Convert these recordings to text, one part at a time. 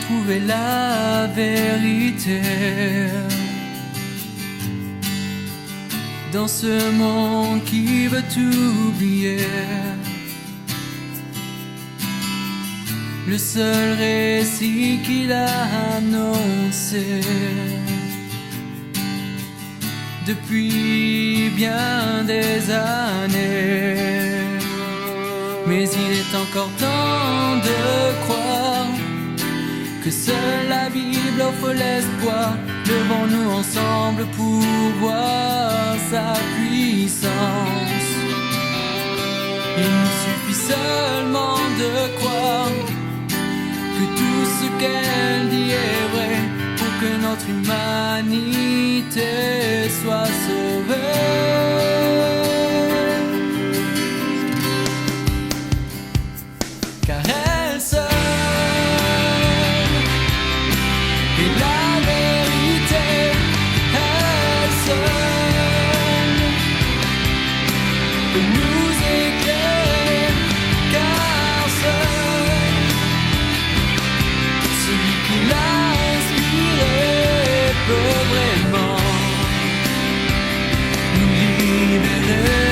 trouver la vérité dans ce monde qui veut tout oublier. Le seul récit qu'il a annoncé depuis bien des années. Mais il est encore temps de croire que seule la Bible offre l'espoir. Levons-nous ensemble pour voir sa puissance. Il nous suffit seulement de croire que tout ce qu'elle dit est vrai pour que notre humanité soit sauvée. Car elle seule est la vérité, elle seule peut nous éclairer, car seul celui qui l'a inspiré peut vraiment nous libérer.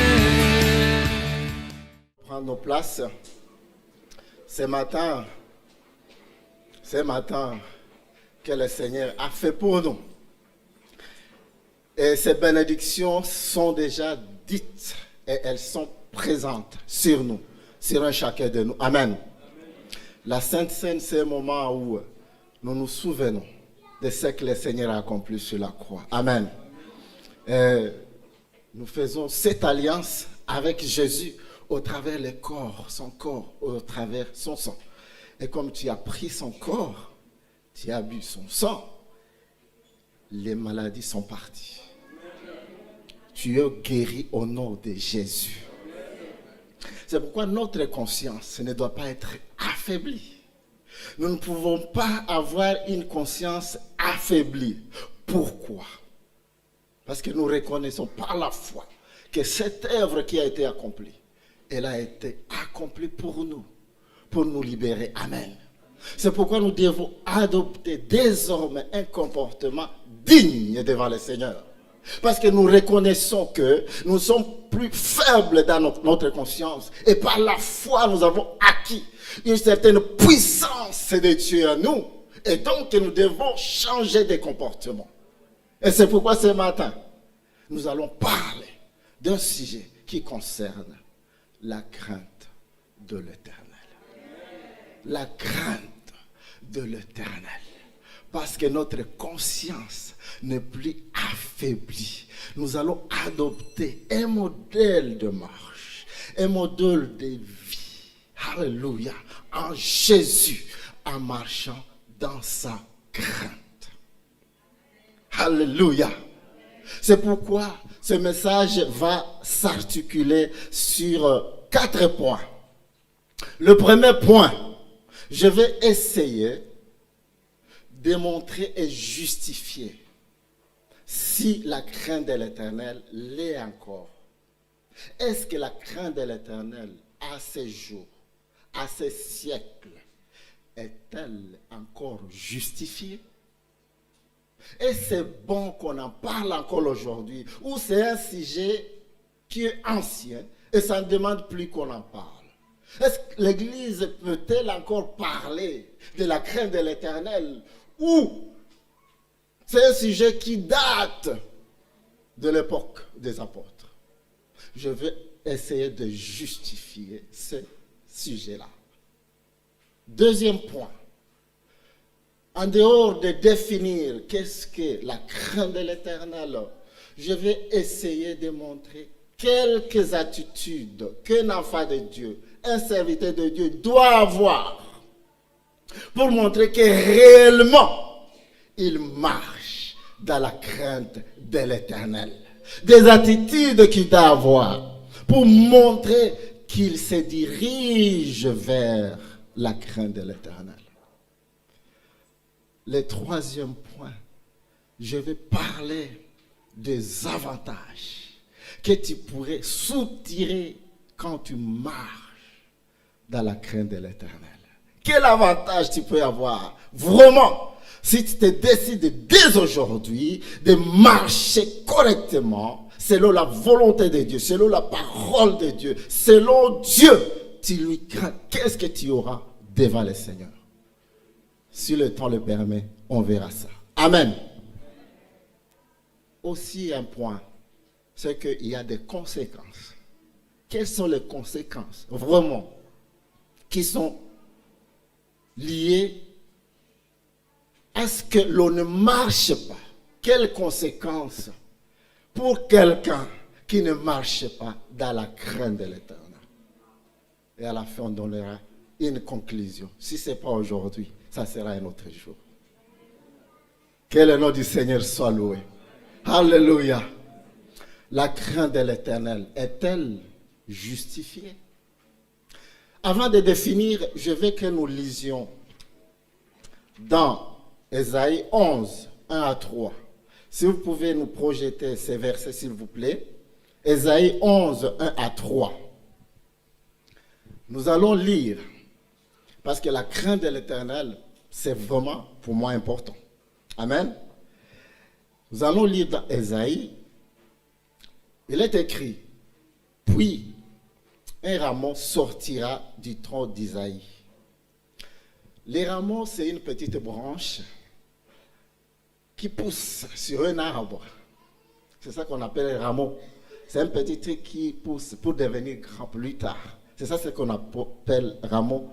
Prendre nos places. Ce matin que le Seigneur a fait pour nous. Et ces bénédictions sont déjà dites et elles sont présentes sur nous, sur un chacun de nous. Amen. La Sainte Seine, c'est un moment où nous nous souvenons de ce que le Seigneur a accompli sur la croix. Amen. Et nous faisons cette alliance avec Jésus au travers le corps, son corps, au travers son sang. Et comme tu as pris son corps, tu as bu son sang, les maladies sont parties. Tu es guéri au nom de Jésus. C'est pourquoi notre conscience ne doit pas être affaiblie. Nous ne pouvons pas avoir une conscience affaiblie. Pourquoi? Parce que nous reconnaissons par la foi que cette œuvre qui a été accomplie, elle a été accomplie pour nous libérer. Amen. C'est pourquoi nous devons adopter désormais un comportement digne devant le Seigneur. Parce que nous reconnaissons que nous sommes plus faibles dans notre conscience. Et par la foi, nous avons acquis une certaine puissance de Dieu en nous. Et donc, nous devons changer de comportement. Et c'est pourquoi ce matin, nous allons parler d'un sujet qui concerne la crainte de l'Éternel. La crainte de l'Éternel. Parce que notre conscience n'est plus affaiblie. Nous allons adopter un modèle de marche, un modèle de vie. Alléluia. En Jésus, en marchant dans sa crainte. Alléluia. C'est pourquoi ce message va s'articuler sur 4 points. Le premier point, je vais essayer de montrer et justifier si la crainte de l'Éternel l'est encore. Est-ce que la crainte de l'Éternel à ces jours, à ces siècles, est-elle encore justifiée? Et c'est bon qu'on en parle encore aujourd'hui, ou c'est un sujet qui est ancien et ça ne demande plus qu'on en parle. Est-ce que l'Église peut-elle encore parler de la crainte de l'Éternel, ou c'est un sujet qui date de l'époque des apôtres? Je vais essayer de justifier ce sujet-là. Deuxième point. En dehors de définir qu'est-ce que la crainte de l'Éternel, je vais essayer de montrer quelques attitudes qu'un enfant de Dieu, un serviteur de Dieu doit avoir pour montrer que réellement il marche dans la crainte de l'Éternel. Des attitudes qu'il doit avoir pour montrer qu'il se dirige vers la crainte de l'Éternel. Le troisième point, je vais parler des avantages que tu pourrais soutirer quand tu marches dans la crainte de l'Éternel. Quel avantage tu peux avoir? Vraiment, si tu te décides dès aujourd'hui de marcher correctement, selon la volonté de Dieu, selon la parole de Dieu, selon Dieu, tu lui crains. Qu'est-ce que tu auras devant le Seigneur? Si le temps le permet, on verra ça. Amen. Aussi un point, c'est qu'il y a des conséquences. Quelles sont les conséquences, vraiment, qui sont liées à ce que l'on ne marche pas? Quelles conséquences pour quelqu'un qui ne marche pas dans la crainte de l'Éternel? Et à la fin, on donnera une conclusion. Si ce n'est pas aujourd'hui, ça sera un autre jour. Que le nom du Seigneur soit loué. Alléluia. La crainte de l'Éternel est-elle justifiée? Avant de définir, je veux que nous lisions dans Ésaïe 11, 1 à 3. Si vous pouvez nous projeter ces versets, s'il vous plaît. Ésaïe 11, 1 à 3. Nous allons lire, parce que la crainte de l'Éternel, c'est vraiment pour moi important. Amen. Nous allons lire dans Ésaïe. Il est écrit, puis un rameau sortira du tronc d'Isaïe. Les rameaux, c'est une petite branche qui pousse sur un arbre. C'est ça qu'on appelle un rameau. C'est un petit truc qui pousse pour devenir grand plus tard. C'est ça ce qu'on appelle rameau.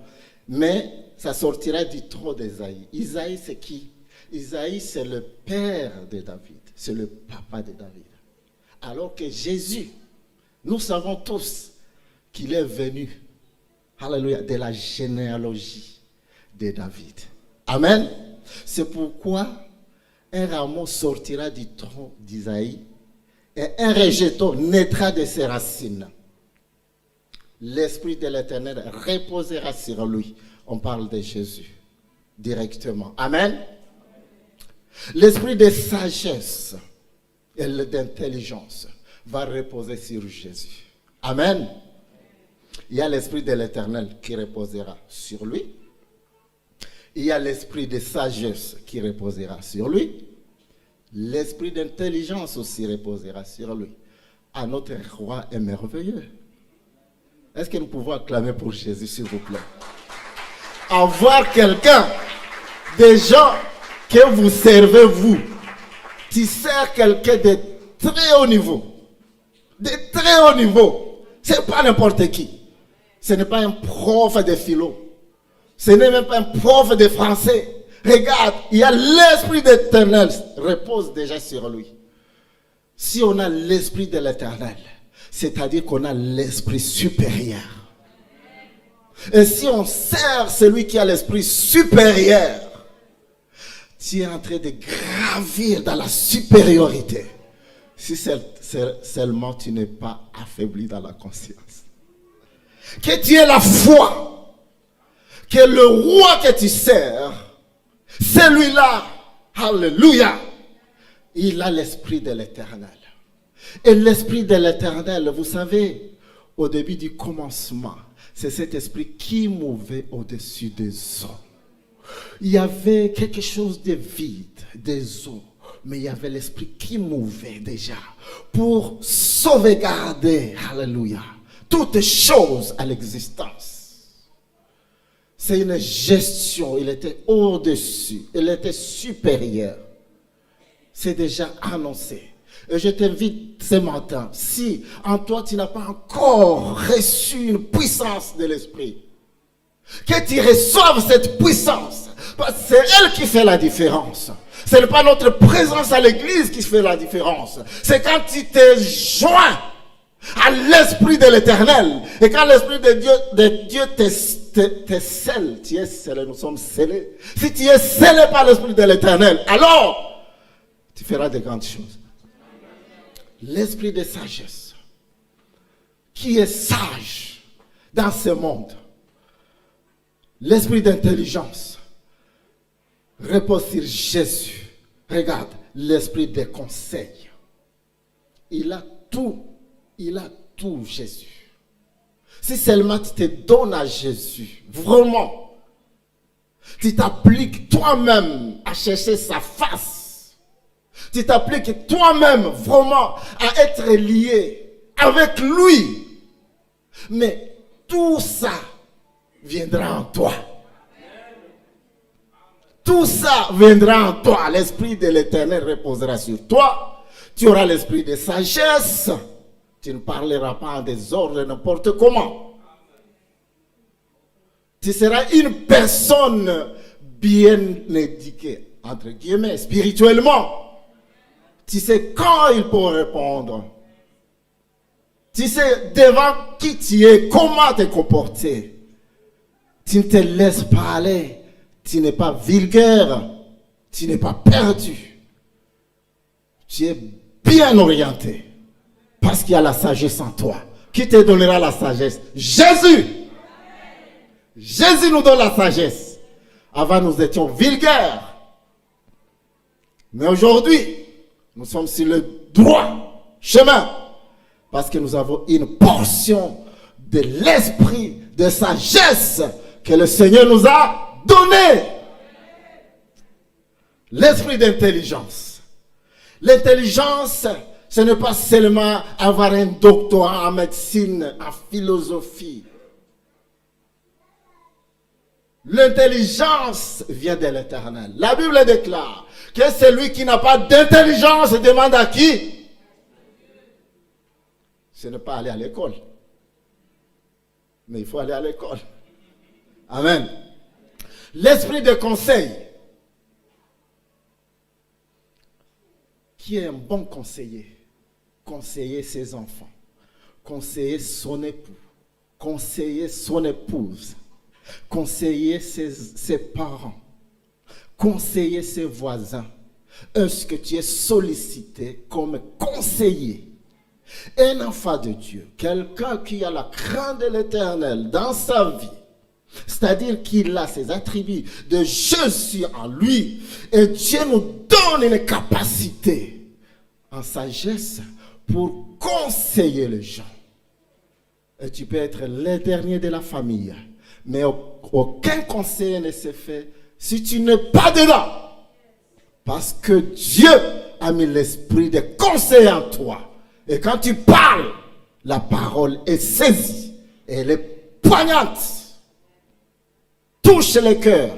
Mais ça sortira du tronc d'Isaïe. Isaïe, c'est qui? Isaïe, c'est le père de David. C'est le papa de David. Alors que Jésus, nous savons tous qu'il est venu, alléluia, de la généalogie de David. Amen. C'est pourquoi un rameau sortira du tronc d'Isaïe et un rejeton naîtra de ses racines. L'Esprit de l'Éternel reposera sur lui. On parle de Jésus directement. Amen. L'esprit de sagesse et d'intelligence va reposer sur Jésus. Amen. Il y a l'Esprit de l'Éternel qui reposera sur lui. Il y a l'Esprit de sagesse qui reposera sur lui. L'Esprit d'intelligence aussi reposera sur lui. Ah, notre roi est merveilleux. Est-ce que nous pouvons acclamer pour Jésus, s'il vous plaît? Avoir quelqu'un, des gens que vous servez, vous, qui sert quelqu'un de très haut niveau. De très haut niveau. Ce n'est pas n'importe qui. Ce n'est pas un prof de philo. Ce n'est même pas un prof de français. Regarde, il y a l'Esprit de l'Éternel repose déjà sur lui. Si on a l'Esprit de l'Éternel, c'est-à-dire qu'on a l'Esprit supérieur. Et si on sert celui qui a l'Esprit supérieur, tu es en train de gravir dans la supériorité. Si seulement tu n'es pas affaibli dans la conscience. Que tu aies la foi. Que le roi que tu sers, celui-là, alléluia, il a l'Esprit de l'Éternel. Et l'Esprit de l'Éternel, vous savez, au début du commencement, c'est cet esprit qui mouvait au-dessus des eaux. Il y avait quelque chose de vide, des eaux, mais il y avait l'esprit qui mouvait déjà pour sauvegarder, alléluia, toutes choses à l'existence. C'est une gestion, il était au-dessus, il était supérieur. C'est déjà annoncé. Et je t'invite ce matin, si en toi tu n'as pas encore reçu une puissance de l'esprit, que tu reçoives cette puissance, parce que c'est elle qui fait la différence. Ce n'est pas notre présence à l'église qui fait la différence. C'est quand tu te joins à l'Esprit de l'Éternel. Et quand l'Esprit de Dieu te scelle, tu es scellé, nous sommes scellés. Si tu es scellé par l'Esprit de l'Éternel, alors tu feras de grandes choses. L'esprit de sagesse, qui est sage dans ce monde. L'esprit d'intelligence repose sur Jésus. Regarde, l'esprit de conseil. Il a tout Jésus. Si seulement tu te donnes à Jésus, vraiment, Tu t'appliques toi-même à chercher sa face. Tu t'appliques toi-même vraiment à être lié avec lui. Mais tout ça viendra en toi. Tout ça viendra en toi. L'Esprit de l'Éternel reposera sur toi. Tu auras l'esprit de sagesse. Tu ne parleras pas en désordre n'importe comment. Tu seras une personne bien éduquée, entre guillemets, spirituellement. Tu sais quand il faut répondre. Tu sais devant qui tu es, comment te comporter. Tu ne te laisses pas aller. Tu n'es pas vulgaire. Tu n'es pas perdu. Tu es bien orienté. Parce qu'il y a la sagesse en toi. Qui te donnera la sagesse? Jésus! Jésus nous donne la sagesse. Avant, nous étions vulgaires. Mais aujourd'hui, nous sommes sur le droit chemin. Parce que nous avons une portion de l'esprit de sagesse que le Seigneur nous a donné. L'esprit d'intelligence. L'intelligence, ce n'est pas seulement avoir un doctorat en médecine, en philosophie. L'intelligence vient de l'Éternel. La Bible déclare que celui qui n'a pas d'intelligence demande à qui? Ce n'est pas aller à l'école. Mais il faut aller à l'école. Amen. L'esprit de conseil. Qui est un bon conseiller? Conseiller ses enfants. Conseiller son époux. Conseiller son épouse. Conseiller ses parents. Conseiller ses voisins. Est-ce que tu es sollicité comme conseiller? Un enfant de Dieu, quelqu'un qui a la crainte de l'Éternel dans sa vie, c'est-à-dire qu'il a ses attributs de Jésus en lui, et Dieu nous donne une capacité en sagesse pour conseiller les gens. Et tu peux être le dernier de la famille, mais aucun conseil ne se fait si tu n'es pas dedans. Parce que Dieu a mis l'esprit de conseil en toi. Et quand tu parles, la parole est saisie. Et elle est poignante. Touche le cœur.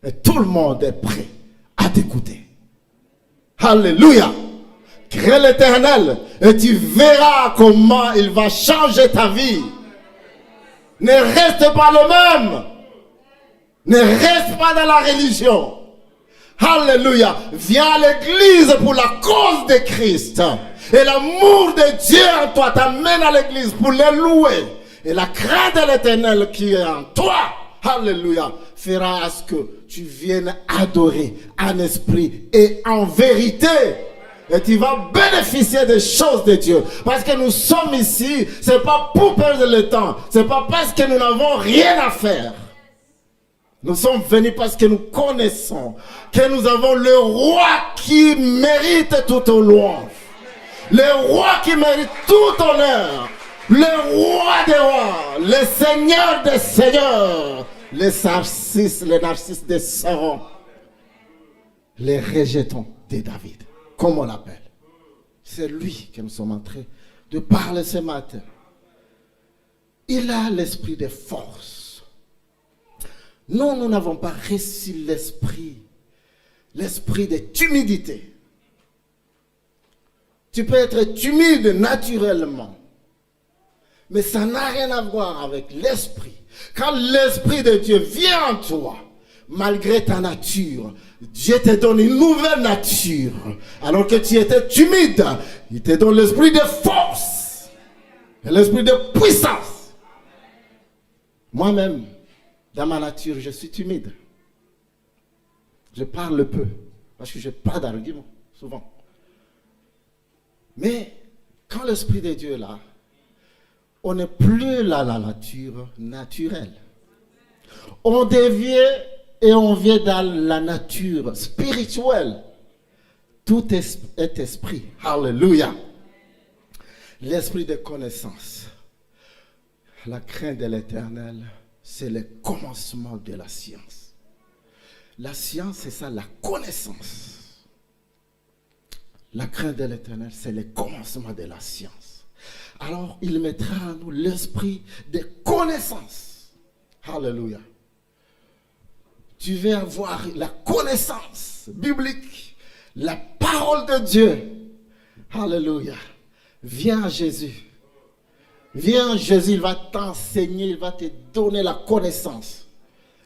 Et tout le monde est prêt à t'écouter. Alléluia. Crée l'Éternel. Et tu verras comment il va changer ta vie. Ne reste pas le même. Ne reste pas dans la religion. Alléluia. Viens à l'église pour la cause de Christ. Et l'amour de Dieu en toi t'amène à l'église pour le louer. Et la crainte de l'Éternel qui est en toi, alléluia, fera à ce que tu viennes adorer en esprit et en vérité. Et tu vas bénéficier des choses de Dieu. Parce que nous sommes ici, c'est pas pour perdre le temps. C'est pas parce que nous n'avons rien à faire. Nous sommes venus parce que nous connaissons que nous avons le roi qui mérite toute louange. Le roi qui mérite tout honneur. Le roi des rois. Le seigneur des seigneurs. Les narcisses des Saron. Les rejetons de David. Comme on l'appelle. C'est lui que nous sommes en train de parler ce matin. Il a l'esprit de force. Nous n'avons pas reçu l'esprit de timidité. Tu peux être timide naturellement. Mais ça n'a rien à voir avec l'esprit. Quand l'esprit de Dieu vient en toi, malgré ta nature, Dieu te donne une nouvelle nature. Alors que tu étais timide, il te donne l'esprit de force. Et l'esprit de puissance. Moi-même, dans ma nature, je suis timide. Je parle peu. Parce que je n'ai pas d'argument, souvent. Mais quand l'Esprit de Dieu est là, on n'est plus là la nature naturelle. On devient et on vient dans la nature spirituelle. Tout est esprit. Alléluia. L'esprit de connaissance. La crainte de l'Éternel, c'est le commencement de la science. La science, c'est ça, la connaissance. La crainte de l'Éternel, c'est le commencement de la science. Alors, il mettra en nous l'esprit de connaissance. Alléluia. Tu veux avoir la connaissance biblique, la parole de Dieu. Alléluia. Viens à Jésus. Viens à Jésus, il va t'enseigner, il va te donner la connaissance.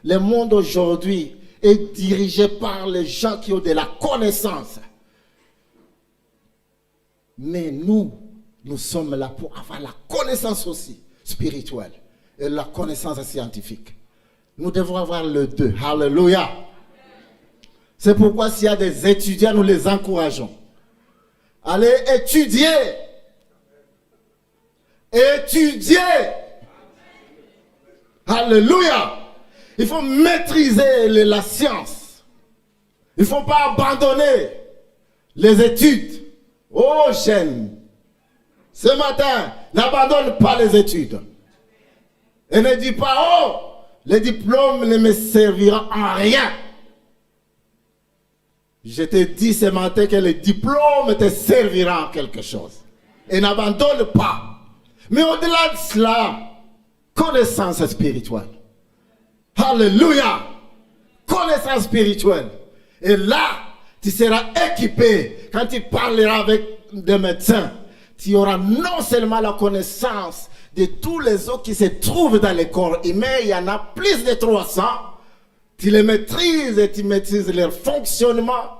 Le monde aujourd'hui est dirigé par les gens qui ont de la connaissance. Mais nous sommes là pour avoir la connaissance aussi spirituelle et la connaissance scientifique. Nous devons avoir les deux. Alléluia. C'est pourquoi s'il y a des étudiants, nous les encourageons. Allez étudier. Étudier. Alléluia. Il faut maîtriser la science. Il ne faut pas abandonner les études. Oh, jeunes, ce matin, n'abandonne pas les études. Et ne dis pas, oh, le diplôme ne me servira en rien. Je te dis ce matin que le diplôme te servira en quelque chose. Et n'abandonne pas. Mais au-delà de cela, connaissance spirituelle. Alléluia. Connaissance spirituelle. Et là, tu seras équipé. Quand tu parleras avec des médecins, tu auras non seulement la connaissance de tous les autres qui se trouvent dans le corps humain, il y en a plus de 300. Tu les maîtrises et tu maîtrises leur fonctionnement.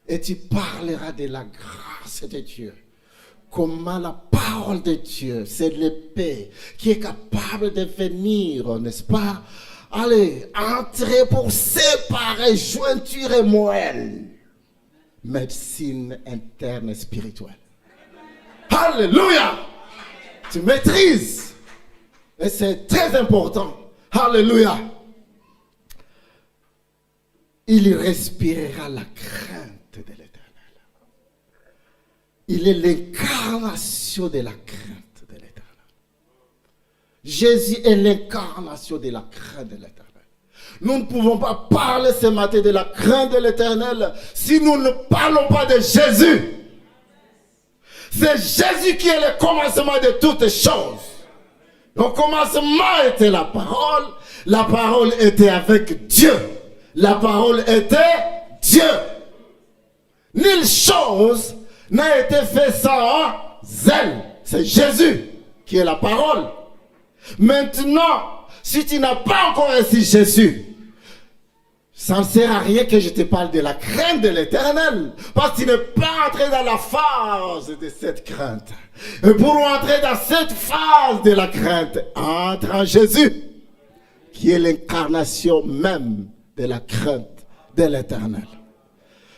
Et tu parleras de la grâce de Dieu. Comment la parole de Dieu, c'est l'épée qui est capable de venir, n'est-ce pas? Allez, entrer pour séparer jointure et moelle. Médecine interne spirituelle. Alléluia! Tu maîtrises. Et c'est très important. Alléluia! Il respirera la crainte de l'Éternel. Il est l'incarnation de la crainte de l'Éternel. Jésus est l'incarnation de la crainte de l'Éternel. Nous ne pouvons pas parler ce matin de la crainte de l'Éternel si nous ne parlons pas de Jésus. C'est Jésus qui est le commencement de toutes choses. Le commencement était la parole. La parole était avec Dieu. La parole était Dieu. Nulle chose n'a été fait sans zèle. C'est Jésus qui est la parole. Maintenant, si tu n'as pas encore reçu Jésus, ça ne sert à rien que je te parle de la crainte de l'Éternel. Parce que tu n'es pas entré dans la phase de cette crainte. Et pour entrer dans cette phase de la crainte, entre en Jésus, qui est l'incarnation même de la crainte de l'Éternel.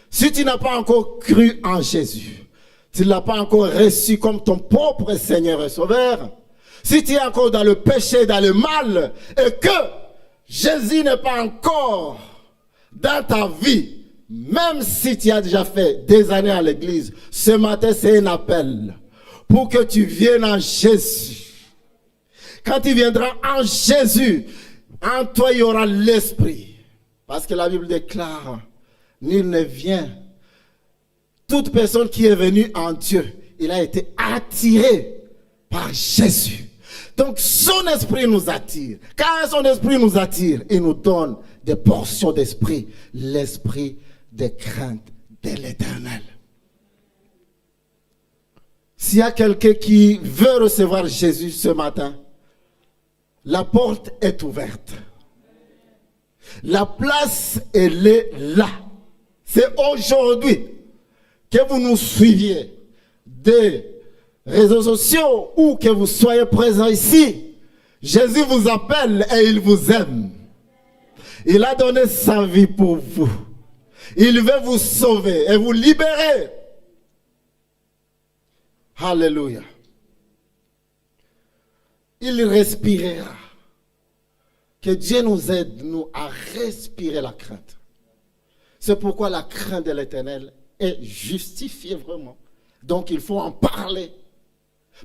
Si tu n'as pas encore cru en Jésus, tu ne l'as pas encore reçu comme ton propre Seigneur et Sauveur, si tu es encore dans le péché, dans le mal, et que Jésus n'est pas encore dans ta vie, même si tu as déjà fait des années à l'église, ce matin c'est un appel pour que tu viennes en Jésus. Quand tu viendras en Jésus, en toi il y aura l'Esprit. Parce que la Bible déclare, nul ne vient. Toute personne qui est venue en Dieu, il a été attiré par Jésus. Donc son esprit nous attire. Quand son esprit nous attire, il nous donne des portions d'esprit. L'esprit de crainte de l'Éternel. S'il y a quelqu'un qui veut recevoir Jésus ce matin, la porte est ouverte. La place, elle est là. C'est aujourd'hui que vous nous suiviez des réseaux sociaux ou que vous soyez présents ici. Jésus vous appelle et il vous aime. Il a donné sa vie pour vous. Il veut vous sauver et vous libérer. Alléluia. Il respirera. Que Dieu nous aide, nous, à respirer la crainte. C'est pourquoi la crainte de l'Éternel est justifiée vraiment. Donc il faut en parler.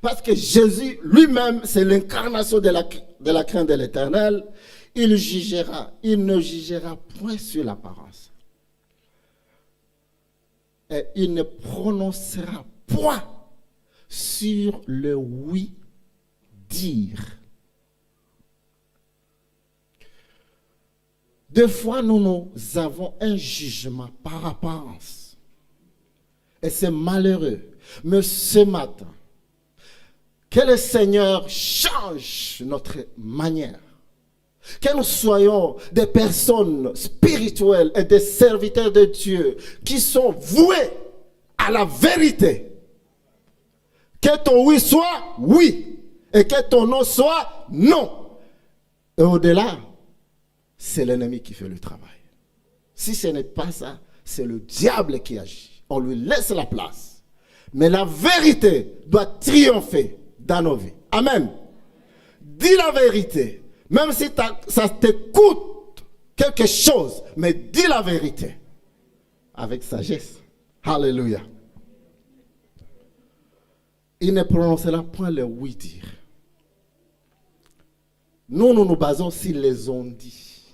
Parce que Jésus lui-même, c'est l'incarnation de la crainte de l'Éternel. il ne jugera point sur l'apparence. Et il ne prononcera point sur le oui-dire. Des fois, nous avons un jugement par apparence. Et c'est malheureux. Mais ce matin, que le Seigneur change notre manière. Que nous soyons des personnes spirituelles et des serviteurs de Dieu qui sont voués à la vérité. Que ton oui soit oui et que ton non soit non. Et au-delà, c'est l'ennemi qui fait le travail. Si ce n'est pas ça, c'est le diable qui agit. On lui laisse la place. Mais la vérité doit triompher dans nos vies. Amen. Dis la vérité. Même si ça te coûte quelque chose, mais dis la vérité. Avec sagesse. Alléluia. Il ne prononcera point le oui-dire. Nous basons sur les on-dit.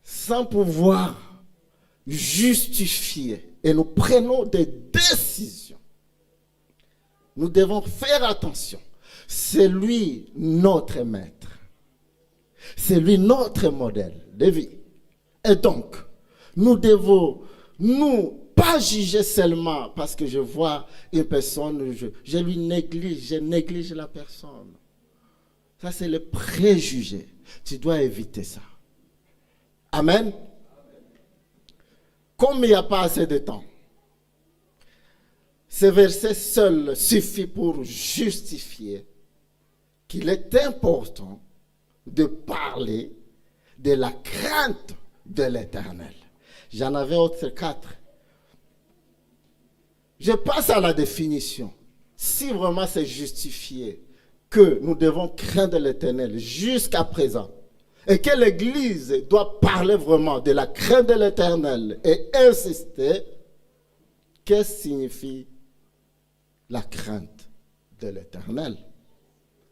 Sans pouvoir justifier. Et nous prenons des décisions. Nous devons faire attention. C'est lui notre maître. C'est lui notre modèle de vie. Et donc, nous devons pas juger seulement parce que je vois une personne, je néglige la personne. Ça, c'est le préjugé. Tu dois éviter ça. Amen. Comme il n'y a pas assez de temps, ce verset seul suffit pour justifier qu'il est important de parler de la crainte de l'Éternel. J'en avais autre 4. Je passe à la définition. Si vraiment c'est justifié que nous devons craindre l'Éternel jusqu'à présent, et que l'Église doit parler vraiment de la crainte de l'Éternel et insister, qu'est-ce que signifie la crainte de l'Éternel?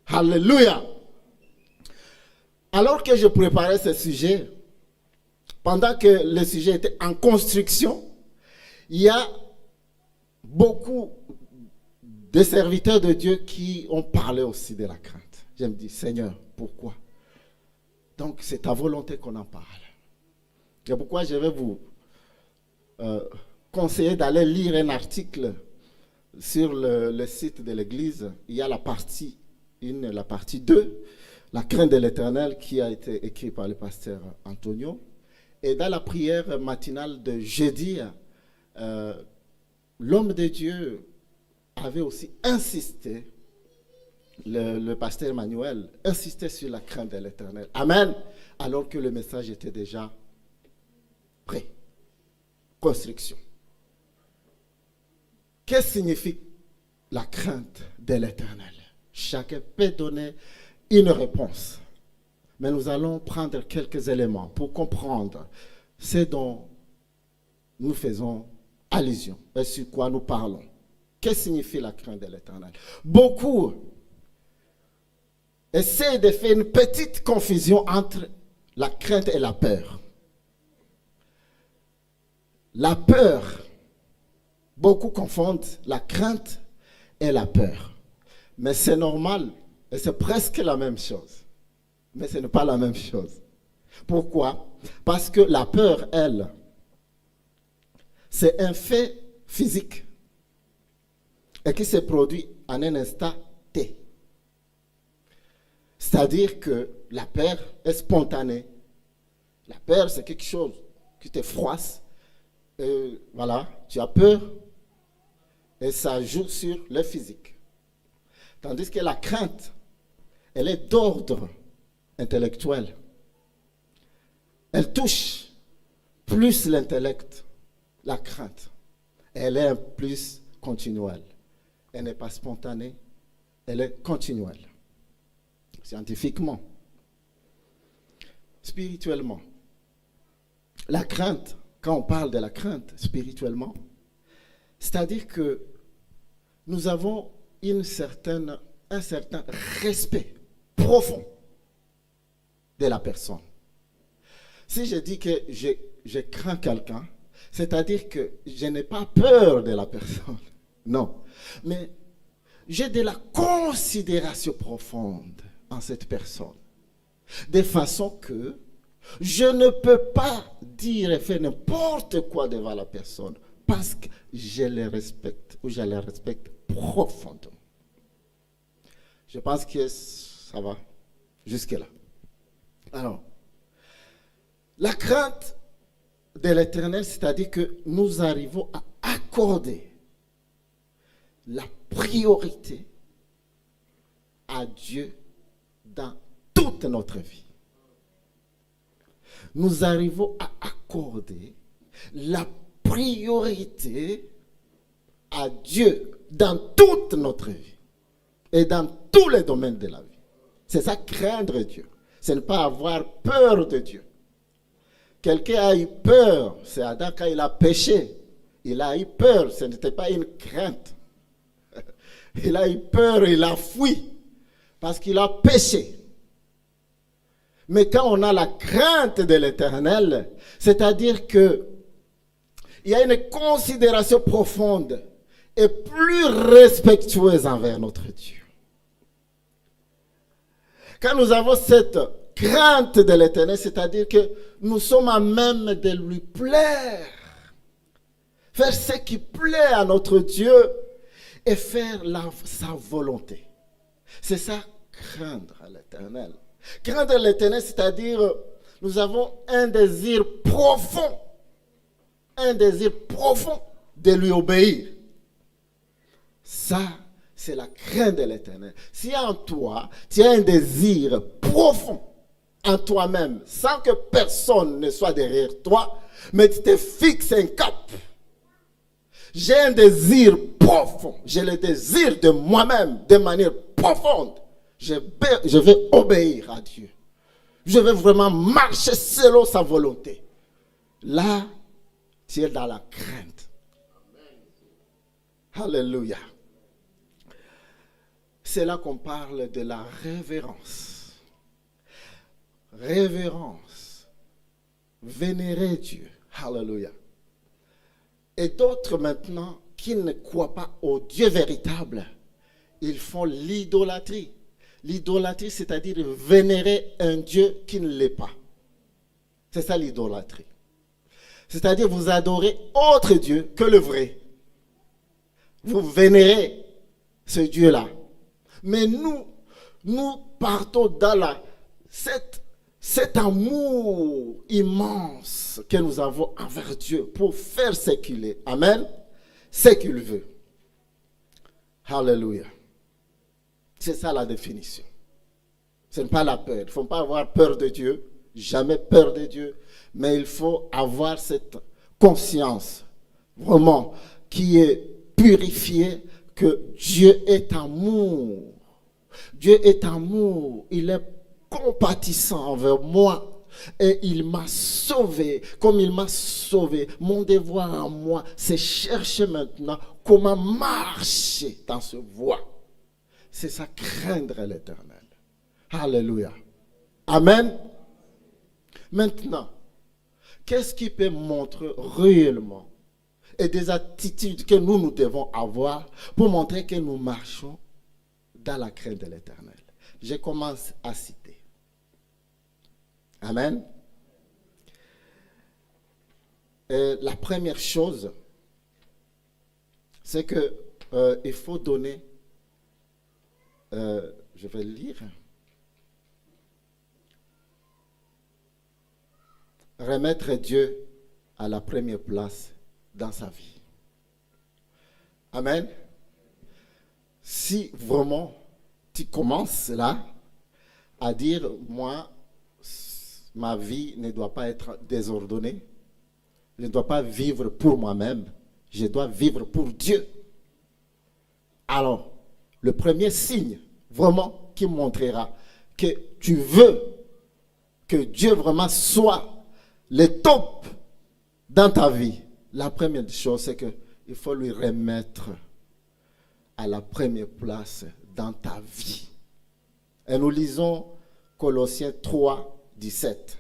Alléluia! Alors que je préparais ce sujet, pendant que le sujet était en construction, il y a beaucoup de serviteurs de Dieu qui ont parlé aussi de la crainte. Je me dis, Seigneur, pourquoi? Donc, c'est ta volonté qu'on en parle. C'est pourquoi je vais vous conseiller d'aller lire un article sur le site de l'Église. Il y a la partie 1, la partie 2, la crainte de l'Éternel, qui a été écrite par le pasteur Antonio. Et dans la prière matinale de jeudi, l'homme de Dieu avait aussi insisté, le pasteur Emmanuel insistait sur la crainte de l'Éternel. Amen. Alors que le message était déjà prêt. Construction. Qu'est-ce que signifie la crainte de l'Éternel? Chacun peut donner une réponse. Mais nous allons prendre quelques éléments pour comprendre ce dont nous faisons allusion et sur quoi nous parlons. Qu'est-ce que signifie la crainte de l'Éternel? Beaucoup essaie de faire une petite confusion entre la crainte et la peur. La peur, beaucoup confondent la crainte et la peur. Mais c'est normal et c'est presque la même chose. Mais ce n'est pas la même chose. Pourquoi? Parce que la peur, elle, c'est un fait physique et qui se produit en un instant T. C'est-à-dire que la peur est spontanée. La peur, c'est quelque chose qui te froisse. Et voilà, tu as peur. Et ça joue sur le physique. Tandis que la crainte, elle est d'ordre intellectuel. Elle touche plus l'intellect, la crainte. Elle est plus continuelle. Elle n'est pas spontanée, elle est continuelle. Scientifiquement, spirituellement. La crainte, quand on parle de la crainte spirituellement, c'est-à-dire que nous avons un certain respect profond de la personne. Si je dis que je crains quelqu'un, c'est-à-dire que je n'ai pas peur de la personne. Non. Mais j'ai de la considération profonde en cette personne. De façon que je ne peux pas dire et faire n'importe quoi devant la personne parce que je les respecte ou je les respecte profondément. Je pense que ça va jusque-là. Alors, la crainte de l'Éternel, c'est-à-dire que nous arrivons à accorder la priorité à Dieu dans toute notre vie. Nous arrivons à accorder la priorité à Dieu dans toute notre vie et dans tous les domaines de la vie. C'est ça, craindre Dieu. Ce n'est pas avoir peur de Dieu. Quelqu'un a eu peur, c'est Adam quand il a péché. Il a eu peur, ce n'était pas une crainte. Il a eu peur, il a fui parce qu'il a péché. Mais quand on a la crainte de l'Éternel, c'est-à-dire que il y a une considération profonde et plus respectueuse envers notre Dieu. Quand nous avons cette crainte de l'Éternel, c'est-à-dire que nous sommes à même de lui plaire, faire ce qui plaît à notre Dieu et faire sa volonté. C'est ça, craindre l'Éternel. Craindre l'Éternel, c'est-à-dire nous avons un désir profond de lui obéir. Ça, c'est la crainte de l'Éternel. Si en toi, tu as un désir profond en toi-même, sans que personne ne soit derrière toi, mais tu te fixes un cap. J'ai un désir profond. J'ai le désir de moi-même, de manière profonde. Je vais obéir à Dieu. Je vais vraiment marcher selon sa volonté. Là, tu es dans la crainte. Alléluia. C'est là qu'on parle de la révérence. Révérence. Vénérer Dieu. Alléluia. Et d'autres maintenant qui ne croient pas au Dieu véritable, ils font l'idolâtrie. L'idolâtrie, c'est-à-dire vénérer un Dieu qui ne l'est pas. C'est ça l'idolâtrie. C'est-à-dire vous adorez autre Dieu que le vrai. Vous vénérez ce Dieu-là. Mais nous partons dans cet amour immense que nous avons envers Dieu pour faire ce qu'il est. Amen. Ce qu'il veut. Alléluia. C'est ça la définition. Ce n'est pas la peur. Il ne faut pas avoir peur de Dieu. Jamais peur de Dieu. Mais il faut avoir cette conscience vraiment qui est purifiée que Dieu est amour. Dieu est amour. Il est compatissant envers moi. Et il m'a sauvé. Comme il m'a sauvé, mon devoir à moi, c'est chercher maintenant comment marcher dans ce voie. C'est ça, craindre l'Éternel. Alléluia. Amen. Maintenant, qu'est-ce qui peut montrer réellement et des attitudes que nous devons avoir pour montrer que nous marchons dans la crainte de l'Éternel? Je commence à citer. Amen. Et la première chose, c'est que il faut donner, je vais le lire, remettre Dieu à la première place dans sa vie. Amen. Si vraiment tu commences là à dire, moi, ma vie ne doit pas être désordonnée, je ne dois pas vivre pour moi-même, je dois vivre pour Dieu. Alors, le premier signe vraiment qui montrera que tu veux que Dieu vraiment soit le top dans ta vie, la première chose, c'est qu'il faut lui remettre à la première place dans ta vie. Et nous lisons Colossiens 3, 17.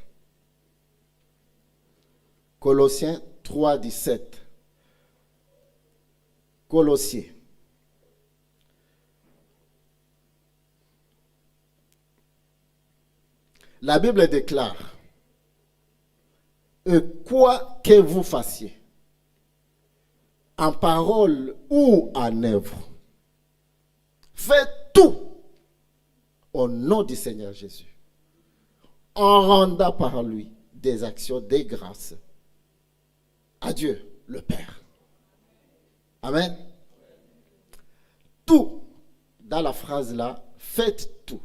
Colossiens 3, 17. Colossiens. La Bible déclare, et quoi que vous fassiez, en parole ou en œuvre, faites tout au nom du Seigneur Jésus, en rendant par lui des actions de grâce à Dieu, le Père. Amen. Tout, dans la phrase là, faites tout.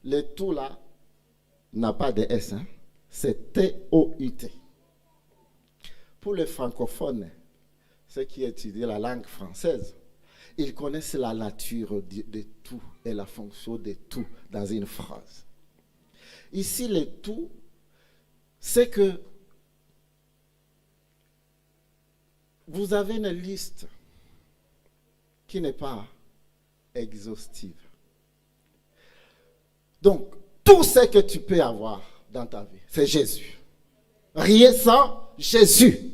Le tout là n'a pas de S, hein? C'est T-O-U-T. Pour les francophones, ceux qui étudient la langue française, ils connaissent la nature de tout et la fonction de tout dans une phrase. Ici, le tout, c'est que vous avez une liste qui n'est pas exhaustive. Donc, tout ce que tu peux avoir dans ta vie, c'est Jésus. Rien sans Jésus.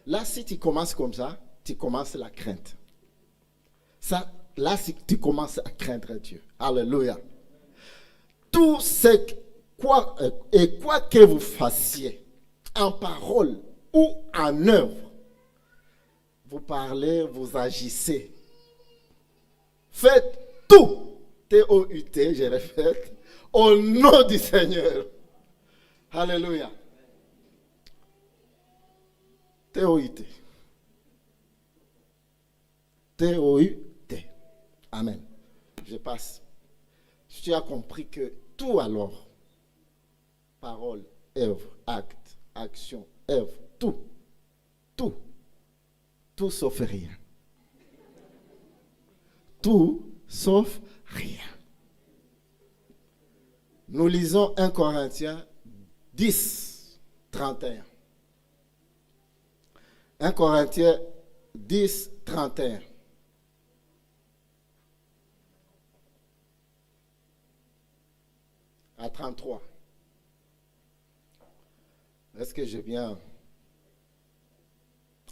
Là, si tu commences comme ça, tu commences la crainte. Ça, là, si tu commences à craindre Dieu. Alléluia. Tout ce quoi que vous fassiez, en parole ou en œuvre, vous parlez, vous agissez. Faites tout, T-O-U-T, je répète, au nom du Seigneur. Alléluia. T-O-U-T. T-O-U-T. Amen. Je passe. Tu as compris que tout alors, parole, œuvre, acte, action, œuvre, tout sauf rien. Tout sauf rien. Nous lisons 1 Corinthiens 10, 31. 1 Corinthiens 10, 31. À 33. Est-ce que j'ai bien...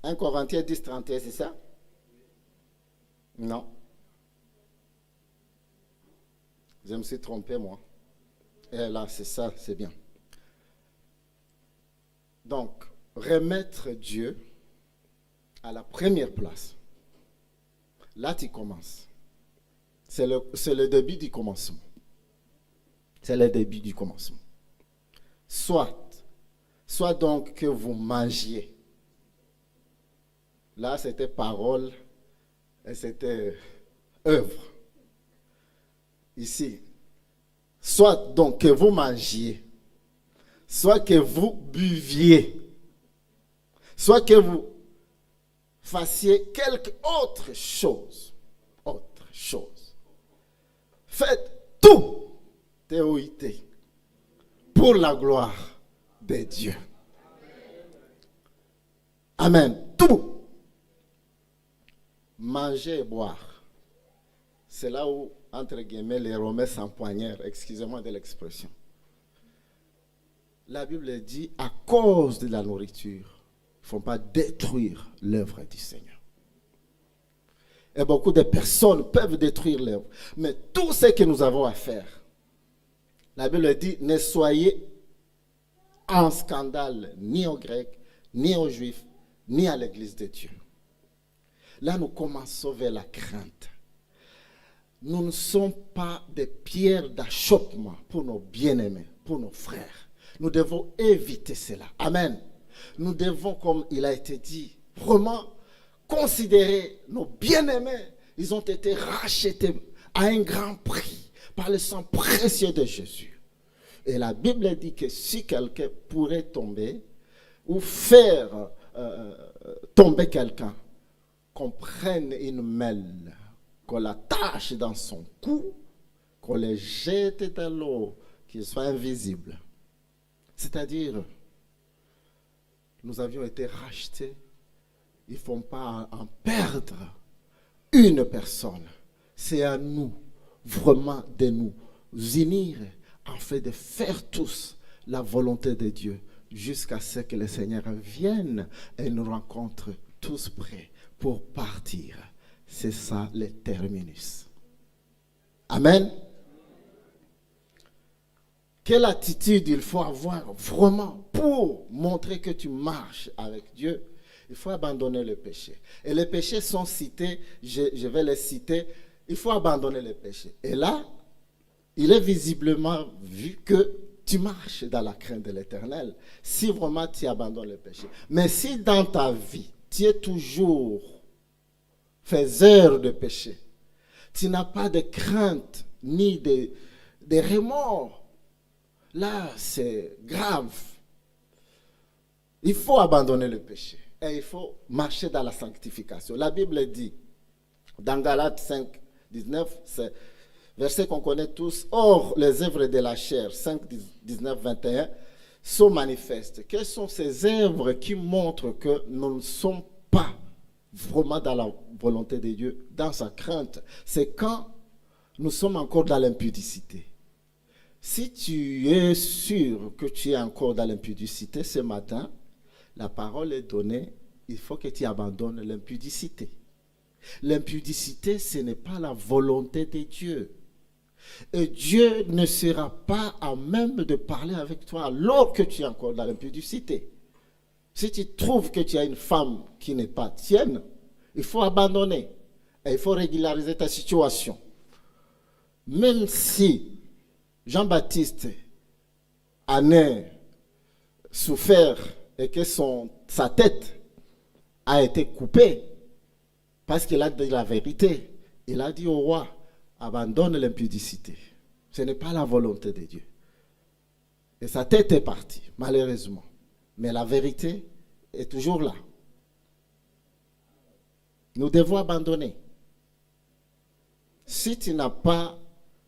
1 Corinthiens 10, 31, c'est ça? Non. Je me suis trompé, moi. Et là, c'est ça, c'est bien. Donc, remettre Dieu à la première place. Là, tu commences. C'est le début du commencement. C'est le début du commencement. Soit donc que vous mangiez. Là, c'était parole et c'était œuvre. Ici, soit donc que vous mangiez, soit que vous buviez, soit que vous fassiez quelque autre chose. Autre chose. Faites tout, T-O-I-T, pour la gloire de Dieu. Amen. Tout. Manger et boire. C'est là où, entre guillemets, les Romains s'empoignèrent. Excusez-moi de l'expression. La Bible dit, à cause de la nourriture, il ne faut pas détruire l'œuvre du Seigneur. Et beaucoup de personnes peuvent détruire l'œuvre. Mais tout ce que nous avons à faire, la Bible dit, ne soyez en scandale ni aux Grecs, ni aux Juifs, ni à l'Église de Dieu. Là, nous commençons vers la crainte. Nous ne sommes pas des pierres d'achoppement pour nos bien-aimés, pour nos frères. Nous devons éviter cela. Amen. Nous devons, comme il a été dit, vraiment considérer nos bien-aimés. Ils ont été rachetés à un grand prix par le sang précieux de Jésus. Et la Bible dit que si quelqu'un pourrait tomber ou faire tomber quelqu'un, qu'on prenne une mêle, qu'on l'attache dans son cou, qu'on le jette dans l'eau, qu'il soit invisible. C'est-à-dire, nous avions été rachetés, il ne faut pas en perdre une personne. C'est à nous, vraiment, de nous unir, afin de faire tous la volonté de Dieu jusqu'à ce que le Seigneur vienne et nous rencontre tous prêts pour partir. C'est ça le terminus. Amen. Quelle attitude il faut avoir vraiment pour montrer que tu marches avec Dieu? Il faut abandonner le péché. Et les péchés sont cités, je vais les citer. Il faut abandonner le péché. Et là, il est visiblement vu que tu marches dans la crainte de l'Éternel, si vraiment tu abandonnes le péché. Mais si dans ta vie, tu es toujours faiseur de péché, tu n'as pas de crainte ni de remords, là, c'est grave. Il faut abandonner le péché et il faut marcher dans la sanctification. La Bible dit, dans Galates 5, 19, c'est verset qu'on connaît tous, « Or, les œuvres de la chair, 5, 19, 21, sont manifestes. » Quelles sont ces œuvres qui montrent que nous ne sommes pas vraiment dans la volonté de Dieu, dans sa crainte? C'est quand nous sommes encore dans l'impudicité. Si tu es sûr que tu es encore dans l'impudicité ce matin, la parole est donnée, il faut que tu abandonnes l'impudicité. L'impudicité, ce n'est pas la volonté de Dieu. Et Dieu ne sera pas à même de parler avec toi alors que tu es encore dans l'impudicité. Si tu trouves que tu as une femme qui n'est pas tienne, il faut abandonner. Et il faut régulariser ta situation. Même si Jean-Baptiste en est souffert et que sa tête a été coupée parce qu'il a dit la vérité, il a dit au roi, abandonne l'impudicité. Ce n'est pas la volonté de Dieu. Et sa tête est partie, malheureusement. Mais la vérité est toujours là. Nous devons abandonner. Si tu n'as pas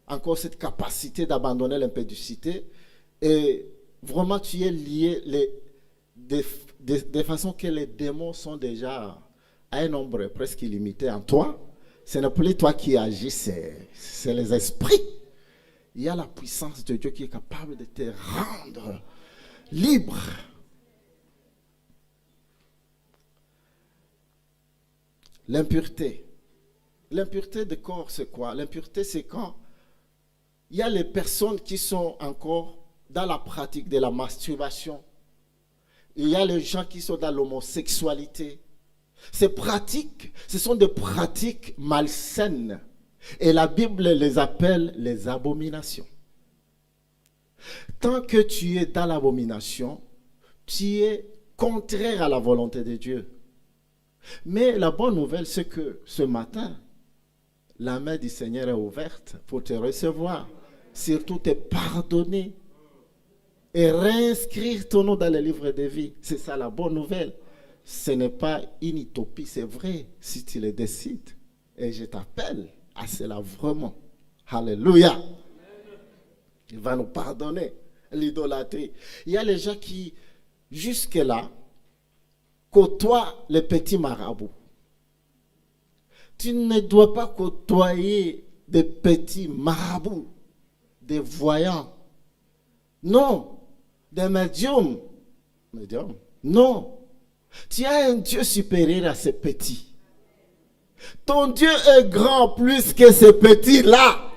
encore cette capacité d'abandonner l'impudicité, et vraiment tu es lié de façon que les démons sont déjà à un nombre presque illimité en toi, ce n'est plus toi qui agis, c'est les esprits. Il y a la puissance de Dieu qui est capable de te rendre libre. L'impureté. L'impureté de corps, c'est quoi? L'impureté, c'est quand il y a les personnes qui sont encore dans la pratique de la masturbation. Il y a les gens qui sont dans l'homosexualité. Ces pratiques, ce sont des pratiques malsaines. Et la Bible les appelle les abominations. Tant que tu es dans l'abomination, tu es contraire à la volonté de Dieu. Mais la bonne nouvelle, c'est que ce matin, la main du Seigneur est ouverte pour te recevoir. Surtout te pardonner et réinscrire ton nom dans le livre de vie. C'est ça la bonne nouvelle. Ce n'est pas une utopie, c'est vrai si tu le décides. Et je t'appelle à cela vraiment. Alléluia. Il va nous pardonner l'idolâtrie. Il y a les gens qui, jusque-là, côtoient les petits marabouts. Tu ne dois pas côtoyer des petits marabouts, des voyants. Non, des médiums. Médiums. Non. Tu as un Dieu supérieur à ces petits. Ton Dieu est grand plus que ces petits-là.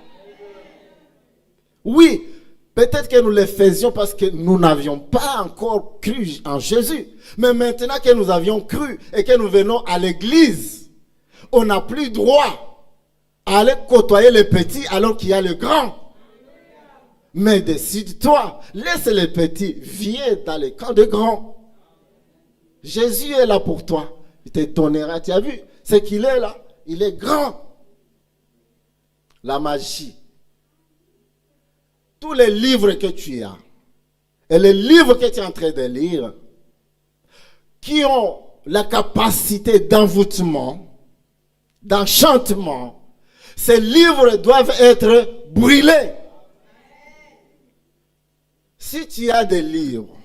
Oui, peut-être que nous le faisions parce que nous n'avions pas encore cru en Jésus. Mais maintenant que nous avions cru et que nous venons à l'église, on n'a plus droit à aller côtoyer les petits alors qu'il y a le grand. Mais décide-toi, laisse les petits, viens dans le camp de grands. Jésus est là pour toi. Il te donnera. Tu as vu ce qu'il est là? Il est grand. La magie. Tous les livres que tu as et les livres que tu es en train de lire qui ont la capacité d'envoûtement, d'enchantement, ces livres doivent être brûlés. Si tu as des livres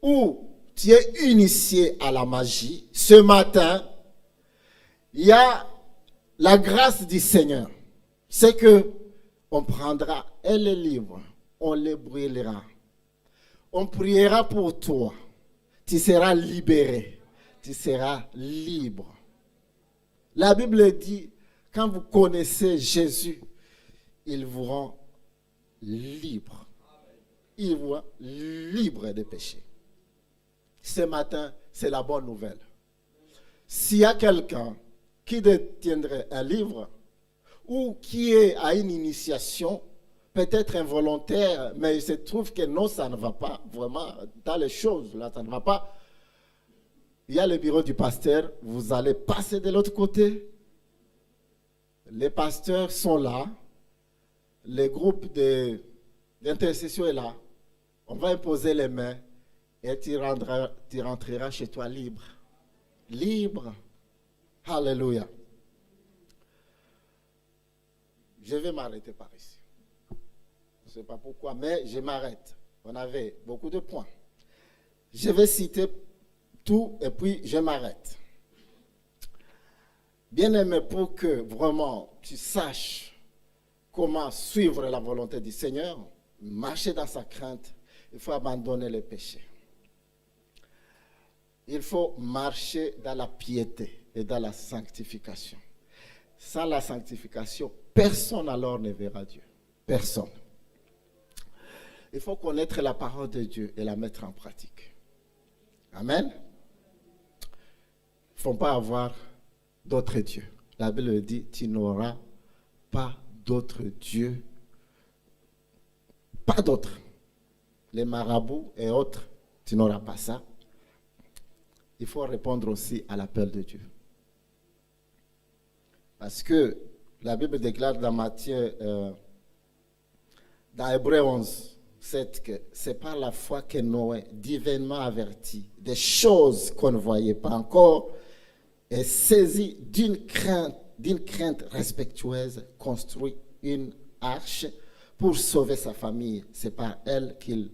où tu es initié à la magie, ce matin, il y a la grâce du Seigneur. C'est que on prendra et les livres, on les brûlera. On priera pour toi. Tu seras libéré. Tu seras libre. La Bible dit, quand vous connaissez Jésus, il vous rend libre. Il vous rend libre des péchés. Ce matin, c'est la bonne nouvelle. S'il y a quelqu'un qui détiendrait un livre ou qui est à une initiation, peut-être involontaire, mais il se trouve que non, ça ne va pas vraiment dans les choses, là, ça ne va pas. Il y a le bureau du pasteur, vous allez passer de l'autre côté. Les pasteurs sont là, le groupe d'intercession est là. On va imposer les mains et tu rentreras chez toi libre. Libre. Alléluia. Je vais m'arrêter par ici. Je ne sais pas pourquoi, mais je m'arrête. On avait beaucoup de points. Je vais citer tout et puis je m'arrête. Bien-aimé, pour que vraiment tu saches comment suivre la volonté du Seigneur, marcher dans sa crainte, il faut abandonner les péchés. Il faut marcher dans la piété et dans la sanctification. Sans la sanctification, personne alors ne verra Dieu. Personne. Il faut connaître la parole de Dieu et la mettre en pratique. Amen. Il ne faut pas avoir d'autres dieux. La Bible dit, tu n'auras pas d'autres dieux. Pas d'autres. Les marabouts et autres, tu n'auras pas ça. Il faut répondre aussi à l'appel de Dieu. Parce que la Bible déclare dans Matthieu, dans Hébreux 11, 7, que c'est par la foi que Noé, divinement averti des choses qu'on ne voyait pas encore, est saisi d'une crainte respectueuse, construit une arche pour sauver sa famille. C'est par elle qu'il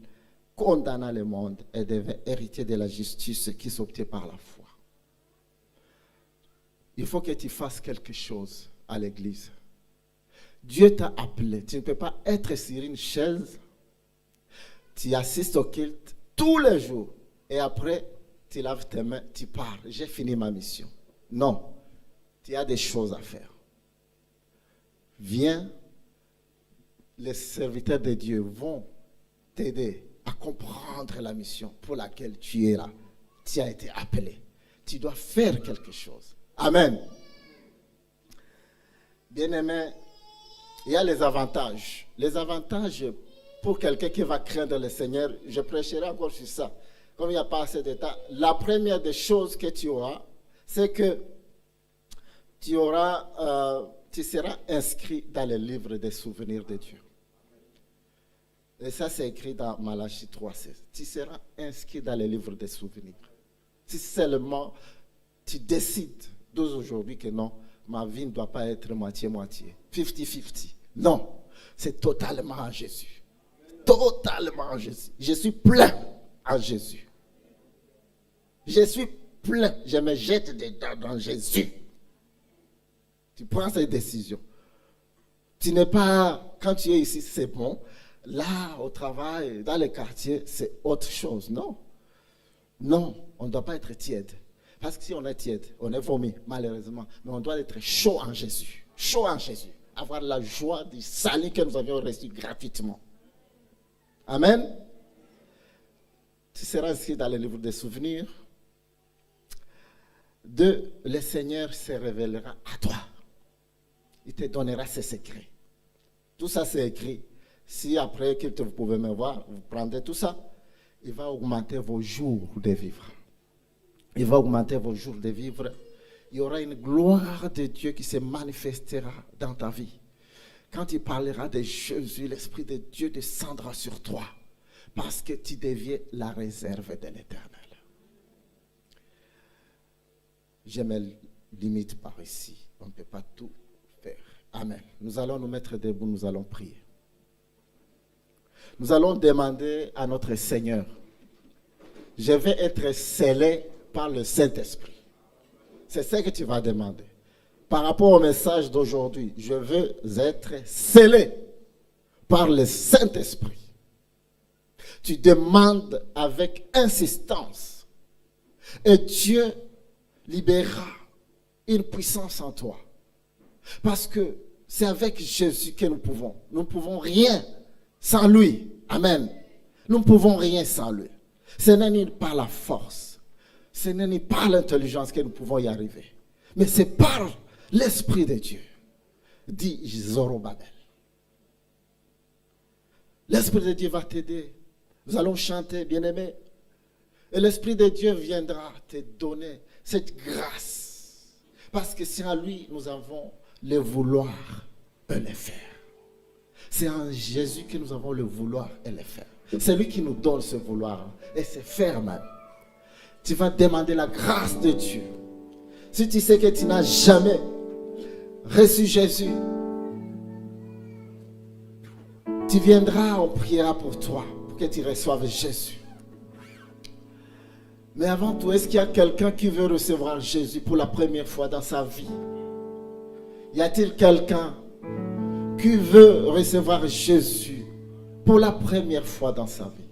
condamna le monde et devait hériter de la justice qui s'obtient par la foi. Il faut que tu fasses quelque chose à l'église. Dieu t'a appelé. Tu ne peux pas être sur une chaise, tu assistes au culte tous les jours et après tu laves tes mains, tu pars. J'ai fini ma mission. Non, tu as des choses à faire. Viens, les serviteurs de Dieu vont t'aider à comprendre la mission pour laquelle tu es là. Tu as été appelé. Tu dois faire quelque chose. Amen. Bien-aimé, il y a les avantages. Les avantages pour quelqu'un qui va craindre le Seigneur, je prêcherai encore sur ça. Comme il n'y a pas assez de temps, la première des choses que tu auras, c'est que tu seras inscrit dans le livre des souvenirs de Dieu. Et ça, c'est écrit dans Malachie 3,16. Tu seras inscrit dans le livre des souvenirs. Si seulement tu décides d'aujourd'hui que non, ma vie ne doit pas être moitié-moitié, 50-50. Non, c'est totalement en Jésus. Totalement en Jésus. Je suis plein en Jésus. Je suis plein. Je me jette dedans dans Jésus. Tu prends cette décision. Tu n'es pas, quand tu es ici, c'est bon. Là, au travail, dans les quartiers, c'est autre chose. Non. Non, on ne doit pas être tiède. Parce que si on est tiède, on est vomi, malheureusement. Mais on doit être chaud en Jésus. Chaud en Jésus. Avoir la joie du salut que nous avions reçu gratuitement. Amen. Tu seras inscrit dans le livre des souvenirs. 2, le Seigneur se révélera à toi. Il te donnera ses secrets. Tout ça, c'est écrit. Si après que vous pouvez me voir, vous prendrez tout ça, il va augmenter vos jours de vivre. Il va augmenter vos jours de vivre. Il y aura une gloire de Dieu qui se manifestera dans ta vie. Quand il parlera de Jésus, l'Esprit de Dieu descendra sur toi parce que tu deviens la réserve de l'Éternel. Je me limite par ici. On ne peut pas tout faire. Amen. Nous allons nous mettre debout, nous allons prier. Nous allons demander à notre Seigneur, je vais être scellé par le Saint-Esprit. C'est ce que tu vas demander. Par rapport au message d'aujourd'hui, je veux être scellé par le Saint-Esprit. Tu demandes avec insistance. Et Dieu libérera une puissance en toi. Parce que c'est avec Jésus que nous pouvons. Nous ne pouvons rien sans lui. Amen. Nous ne pouvons rien sans lui. Ce n'est ni par la force, ce n'est ni par l'intelligence que nous pouvons y arriver. Mais c'est par l'Esprit de Dieu, dit Zorobabel. L'Esprit de Dieu va t'aider. Nous allons chanter, bien-aimé. Et l'Esprit de Dieu viendra te donner cette grâce. Parce que c'est en lui nous avons le vouloir et le faire. C'est en Jésus que nous avons le vouloir et le faire. C'est lui qui nous donne ce vouloir et ce faire même. Tu vas demander la grâce de Dieu. Si tu sais que tu n'as jamais reçu Jésus, tu viendras, on priera pour toi, pour que tu reçoives Jésus. Mais avant tout, est-ce qu'il y a quelqu'un qui veut recevoir Jésus pour la première fois dans sa vie? Y a-t-il quelqu'un qui veut recevoir Jésus pour la première fois dans sa vie?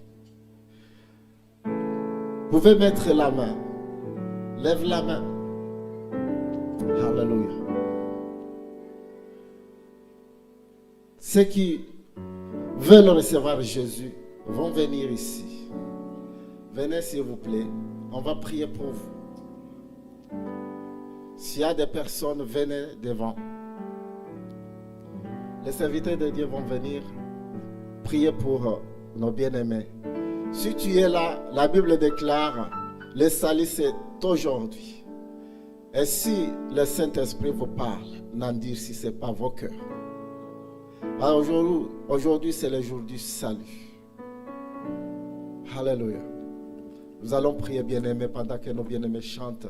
Vous pouvez mettre la main. Lève la main. Alléluia. Ceux qui veulent recevoir Jésus vont venir ici. Venez s'il vous plaît. On va prier pour vous. S'il y a des personnes, venez devant. Les serviteurs de Dieu vont venir prier pour nos bien-aimés. Si tu es là, la Bible déclare, le salut c'est aujourd'hui. Et si le Saint-Esprit vous parle, n'en dire si ce n'est pas vos cœurs. Alors aujourd'hui c'est le jour du salut. Alléluia. Nous allons prier, bien-aimés, pendant que nos bien-aimés chantent.